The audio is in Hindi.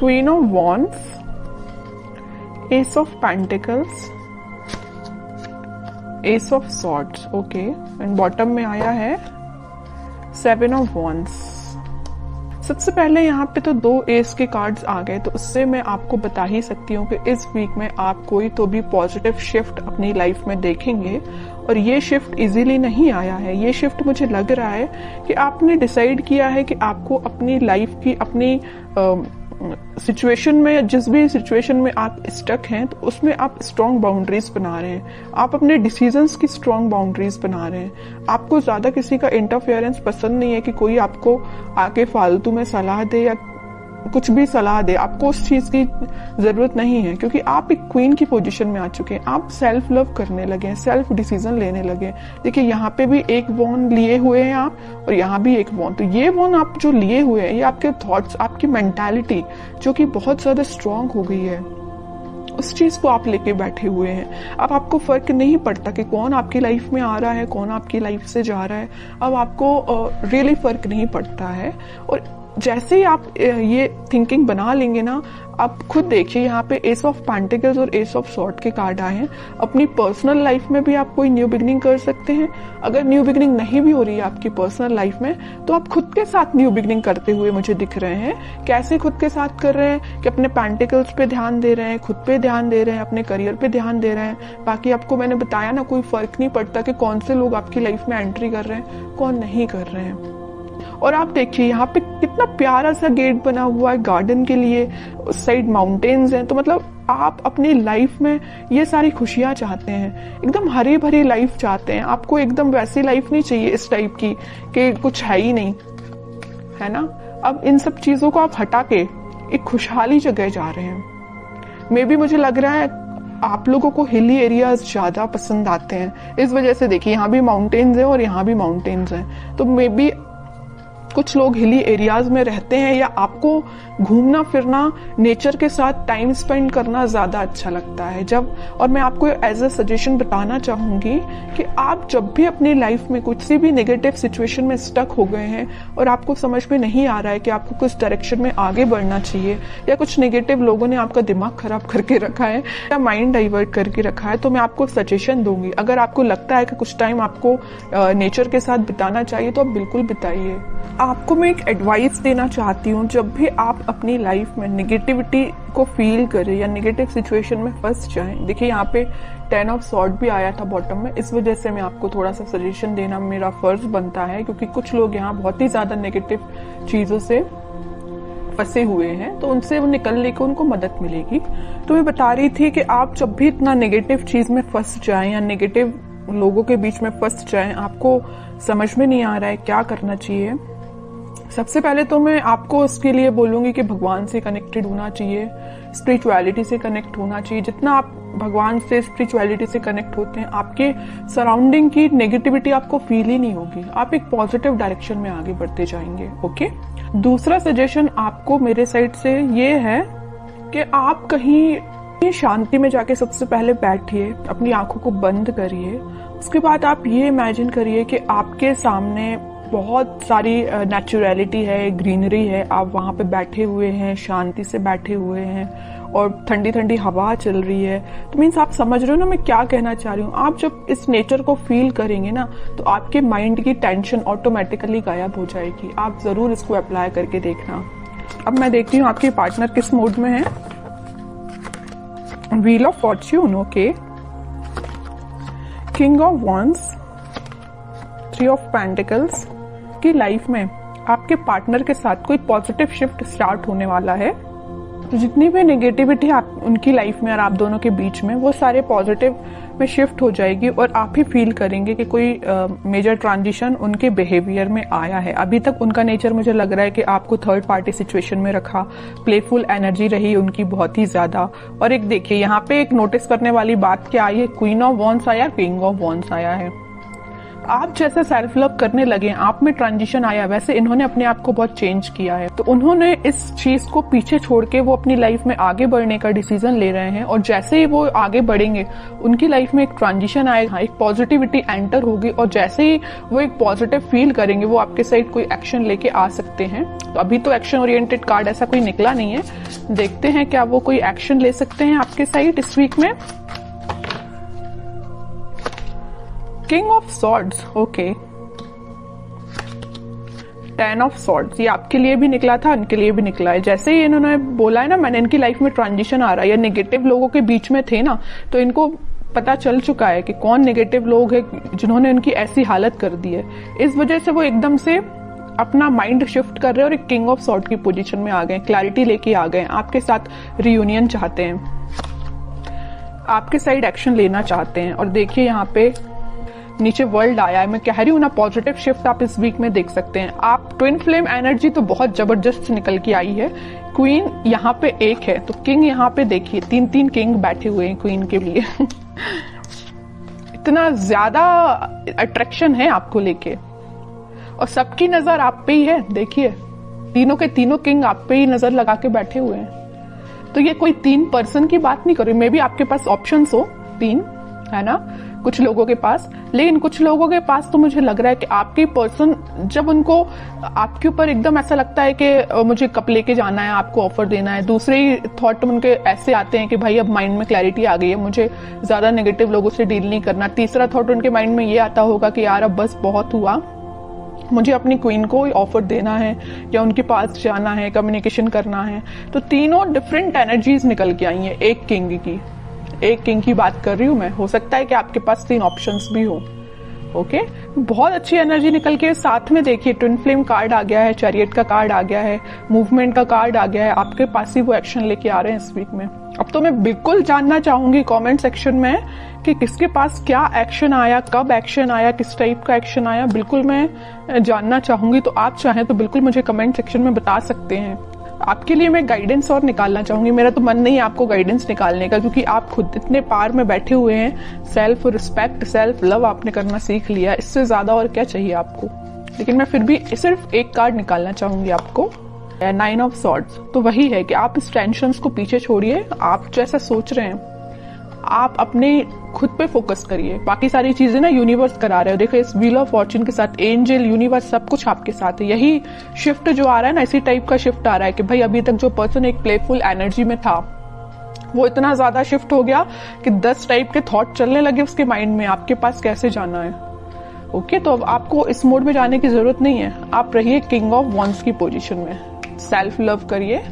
Queen of wands, S of pentacles, S of swords, okay, and bottom में आया है 7 ऑफ वॉन्ड्स। सबसे पहले यहाँ पे तो 2 एस के कार्ड्स आ गए, तो उससे मैं आपको बता ही सकती हूँ कि इस वीक में आप कोई तो भी पॉजिटिव शिफ्ट अपनी लाइफ में देखेंगे। और ये शिफ्ट इजीली नहीं आया है, ये शिफ्ट मुझे लग रहा है कि आपने डिसाइड किया है कि आपको अपनी लाइफ की, अपनी सिचुएशन में, जिस भी सिचुएशन में आप स्टक हैं, तो उसमें आप स्ट्रॉन्ग बाउंड्रीज बना रहे हैं, आप अपने डिसीजंस की स्ट्रॉन्ग बाउंड्रीज बना रहे हैं। आपको ज्यादा किसी का इंटरफेरेंस पसंद नहीं है कि कोई आपको आके फालतू में सलाह दे या कुछ भी सलाह दे, आपको उस चीज की जरूरत नहीं है, क्योंकि आप एक क्वीन की पोजीशन में आ चुके हैं। आप सेल्फ लव करने लगे हैं, सेल्फ डिसीजन लेने लगे हैं। देखिए यहाँ पे भी एक वॉन लिए हुए हैं आप, और यहाँ भी एक वॉन। तो ये वॉन आप जो लिए हुए हैं, ये आपके थॉट्स, आपकी मेंटालिटी जो कि बहुत ज्यादा स्ट्रांग हो गई है, उस चीज को आप लेके बैठे हुए हैं। अब आपको फर्क नहीं पड़ता कि कौन आपकी लाइफ में आ रहा है, कौन आपकी लाइफ से जा रहा है। अब आपको रियली फर्क नहीं पड़ता है। और जैसे ही आप ये थिंकिंग बना लेंगे ना, आप खुद देखिए यहाँ पे एस ऑफ पेंटिकल्स और एस ऑफ सॉर्ड के कार्ड आए हैं। अपनी पर्सनल लाइफ में भी आप कोई न्यू बिगनिंग कर सकते हैं। अगर न्यू बिगनिंग नहीं भी हो रही है आपकी पर्सनल लाइफ में, तो आप खुद के साथ न्यू बिगनिंग करते हुए मुझे दिख रहे हैं। कैसे खुद के साथ कर रहे हैं कि अपने पेंटिकल्स पे ध्यान दे रहे हैं, खुद पे ध्यान दे रहे हैं, अपने करियर पे ध्यान दे रहे हैं। बाकी आपको मैंने बताया ना, कोई फर्क नहीं पड़ता कि कौन से लोग आपकी लाइफ में एंट्री कर रहे हैं, कौन नहीं कर रहे हैं। और आप देखिए यहाँ पे कितना प्यारा सा गेट बना हुआ है गार्डन के लिए, उस साइड माउंटेन्स हैं। तो मतलब आप अपनी लाइफ में ये सारी खुशियां चाहते हैं, एकदम हरी भरी लाइफ चाहते हैं। आपको एकदम वैसी लाइफ नहीं चाहिए इस टाइप की कि कुछ है ही नहीं, है ना। अब इन सब चीजों को आप हटा के एक खुशहाली जगह जा रहे हैं। मे बी मुझे लग रहा है आप लोगों को हिली एरियाज ज्यादा पसंद आते हैं, इस वजह से देखिए यहाँ भी माउंटेन्स हैं और यहाँ भी माउंटेन्स हैं। तो मे बी कुछ लोग हिली एरियाज में रहते हैं, या आपको घूमना फिरना, नेचर के साथ टाइम स्पेंड करना ज्यादा अच्छा लगता है। जब, और मैं आपको एज अ सजेशन बताना चाहूंगी कि आप जब भी अपनी लाइफ में कुछ सी भी नेगेटिव सिचुएशन में स्टक हो गए हैं और आपको समझ में नहीं आ रहा है कि आपको कुछ डायरेक्शन में आगे बढ़ना चाहिए, या कुछ नेगेटिव लोगों ने आपका दिमाग खराब करके रखा है या माइंड डाइवर्ट करके रखा है, तो मैं आपको सजेशन दूंगी। अगर आपको लगता है कि कुछ टाइम आपको नेचर के साथ बिताना चाहिए, तो आप बिल्कुल बिताइए। आपको मैं एक एडवाइस देना चाहती हूँ, जब भी आप अपनी लाइफ में नेगेटिविटी को फील करें या नेगेटिव सिचुएशन में फंस जाएं, देखिए यहाँ पे 10 ऑफ सॉर्ड भी आया था बॉटम में, इस वजह से मैं आपको थोड़ा सा सजेशन देना मेरा फर्ज बनता है, क्योंकि कुछ लोग यहाँ बहुत ही ज्यादा नेगेटिव चीजों से फंसे हुए हैं, तो उनसे वो निकलने को उनको मदद मिलेगी। तो मैं बता रही थी कि आप जब भी इतना नेगेटिव चीज में फंस जाएं या नेगेटिव लोगों के बीच में फंस जाएं, आपको समझ में नहीं आ रहा है क्या करना चाहिए, सबसे पहले तो मैं आपको उसके लिए बोलूंगी कि भगवान से कनेक्टेड होना चाहिए, स्पिरिचुअलिटी से कनेक्ट होना चाहिए। जितना आप भगवान से, स्पिरिचुअलिटी से कनेक्ट होते हैं, आपके सराउंडिंग की नेगेटिविटी आपको फील ही नहीं होगी, आप एक पॉजिटिव डायरेक्शन में आगे बढ़ते जाएंगे। ओके। दूसरा सजेशन आपको मेरे साइड से ये है कि आप कहीं शांति में जाके सबसे पहले बैठिए, अपनी आंखों को बंद करिए। उसके बाद आप ये इमेजिन करिए कि आपके सामने बहुत सारी नेचुरलिटी है, ग्रीनरी है, आप वहां पे बैठे हुए हैं, शांति से बैठे हुए हैं, और ठंडी ठंडी हवा चल रही है। तो मीन्स आप समझ रहे हो ना मैं क्या कहना चाह रही हूँ। आप जब इस नेचर को फील करेंगे ना, तो आपके माइंड की टेंशन ऑटोमेटिकली गायब हो जाएगी। आप जरूर इसको अप्लाई करके देखना। अब मैं देखती हूँ आपके पार्टनर किस मूड में है। Wheel of Fortune, okay, king of wands, 3 of pentacles. की लाइफ में आपके पार्टनर के साथ कोई पॉजिटिव शिफ्ट स्टार्ट होने वाला है। तो जितनी भी नेगेटिविटी आप उनकी लाइफ में और आप दोनों के बीच में, वो सारे पॉजिटिव में शिफ्ट हो जाएगी, और आप ही फील करेंगे कि कोई मेजर ट्रांजिशन उनके बिहेवियर में आया है। अभी तक उनका नेचर मुझे लग रहा है कि आपको थर्ड पार्टी सिचुएशन में रखा, प्लेफुल एनर्जी रही उनकी बहुत ही ज्यादा। और एक देखिए यहाँ पे एक नोटिस करने वाली बात क्या आई है, क्वीन ऑफ वॉन्ड्स आया, किंग ऑफ वॉन्ड्स आया है। आप जैसे सेल्फ लव करने लगे, आप में ट्रांजिशन आया, वैसे इन्होंने अपने आप को बहुत चेंज किया है। तो उन्होंने इस चीज को पीछे छोड़ के वो अपनी लाइफ में आगे बढ़ने का डिसीजन ले रहे हैं, और जैसे ही वो आगे बढ़ेंगे उनकी लाइफ में एक ट्रांजिशन आएगा, एक पॉजिटिविटी एंटर होगी, और जैसे ही वो एक पॉजिटिव फील करेंगे वो आपके साइड कोई एक्शन लेके आ सकते हैं। तो अभी तो एक्शन ओरिएंटेड कार्ड ऐसा कोई निकला नहीं है, देखते हैं क्या वो कोई एक्शन ले सकते हैं आपके साइड इस वीक में। King of swords, okay, 10 of swords, ये आपके लिए भी निकला था, इनके लिए भी निकला है। जैसे ही इन्होंने बोला है ना, मैंने इनकी लाइफ में ट्रांजिशन आ रहा है, या नेगेटिव लोगों के बीच में थे ना, तो इनको पता चल चुका है कि कौन नेगेटिव लोग हैं जिन्होंने इनकी ऐसी हालत कर दी है। इस वजह से वो एकदम से अपना माइंड शिफ्ट कर रहे हैं और एक किंग ऑफ सॉर्ड की पोजीशन में आ गए, क्लैरिटी लेके आ गए, आपके साथ रियूनियन चाहते हैं, आपके साइड एक्शन लेना चाहते हैं। और देखिए यहाँ पे नीचे वर्ल्ड आया है, मैं कह रही हूँ ना, पॉजिटिव शिफ्ट आप इस वीक में देख सकते हैं। आप ट्विन फ्लेम एनर्जी तो बहुत जबरदस्त निकल के आई है। क्वीन यहाँ पे एक है, तो किंग यहाँ पे देखिए 3-3 किंग बैठे हुए हैं क्वीन के लिए इतना ज्यादा अट्रैक्शन है आपको लेके, और सबकी नजर आप पे ही है। देखिए तीनों के तीनों किंग आप पे ही नजर लगा के बैठे हुए हैं। तो ये कोई 3 पर्सन की बात नहीं कर रही, मे बी आपके पास ऑप्शंस हो 3, है ना, कुछ लोगों के पास, लेकिन कुछ लोगों के पास तो मुझे लग रहा है कि आपके पर्सन जब उनको आपके ऊपर एकदम ऐसा लगता है कि मुझे कप लेके जाना है, आपको ऑफर देना है, दूसरे ही थॉट उनके ऐसे आते हैं कि भाई अब माइंड में क्लैरिटी आ गई है, मुझे ज्यादा नेगेटिव लोगों से डील नहीं करना। तीसरा थॉट उनके माइंड में ये आता होगा कि यार अब बस बहुत हुआ, मुझे अपनी क्वीन को ऑफर देना है या उनके पास जाना है, कम्युनिकेशन करना है। तो तीनों डिफरेंट एनर्जीज निकल के आई हैं एक किंग की बात कर रही हूं मैं। हो सकता है कि आपके पास 3 ऑप्शंस भी हो। ओके, बहुत अच्छी एनर्जी निकल के साथ में देखिए ट्विन फ्लेम कार्ड आ गया है, चैरियट का कार्ड आ गया है, मूवमेंट का कार्ड आ गया है, आपके पास ही वो एक्शन लेके आ रहे हैं इस वीक में। अब तो मैं बिल्कुल जानना चाहूंगी कमेंट सेक्शन में कि किसके पास क्या एक्शन आया, कब एक्शन आया, किस टाइप का एक्शन आया, बिल्कुल मैं जानना चाहूंगी। तो आप चाहें तो बिल्कुल मुझे कमेंट सेक्शन में बता सकते हैं। आपके लिए मैं गाइडेंस और निकालना चाहूंगी, मेरा तो मन नहीं है आपको गाइडेंस निकालने का, क्योंकि आप खुद इतने पार में बैठे हुए हैं। सेल्फ रिस्पेक्ट, सेल्फ लव आपने करना सीख लिया, इससे ज्यादा और क्या चाहिए आपको। लेकिन मैं फिर भी सिर्फ एक कार्ड निकालना चाहूंगी आपको, 9 ऑफ सॉर्ड्स। तो वही है कि आप इस टेंशन को पीछे छोड़िए, आप जैसा सोच रहे हैं आप अपने खुद पे फोकस करिए, बाकी सारी चीजें ना यूनिवर्स करा रहे हो। देखो इस व्हील ऑफ फॉर्च्यून के साथ एंजल, यूनिवर्स, सब कुछ आपके साथ है। यही शिफ्ट जो आ रहा है ना, इसी टाइप का शिफ्ट आ रहा है कि भाई अभी तक जो पर्सन एक प्लेफुल एनर्जी में था वो इतना ज्यादा शिफ्ट हो गया कि 10 टाइप के थॉट चलने लगे उसके माइंड में, आपके पास कैसे जाना है। ओके, तो अब आपको इस मोड में जाने की जरूरत नहीं है, आप रहिए किंग ऑफ वॉन्ड्स की पोजीशन में, सेल्फ लव करिए,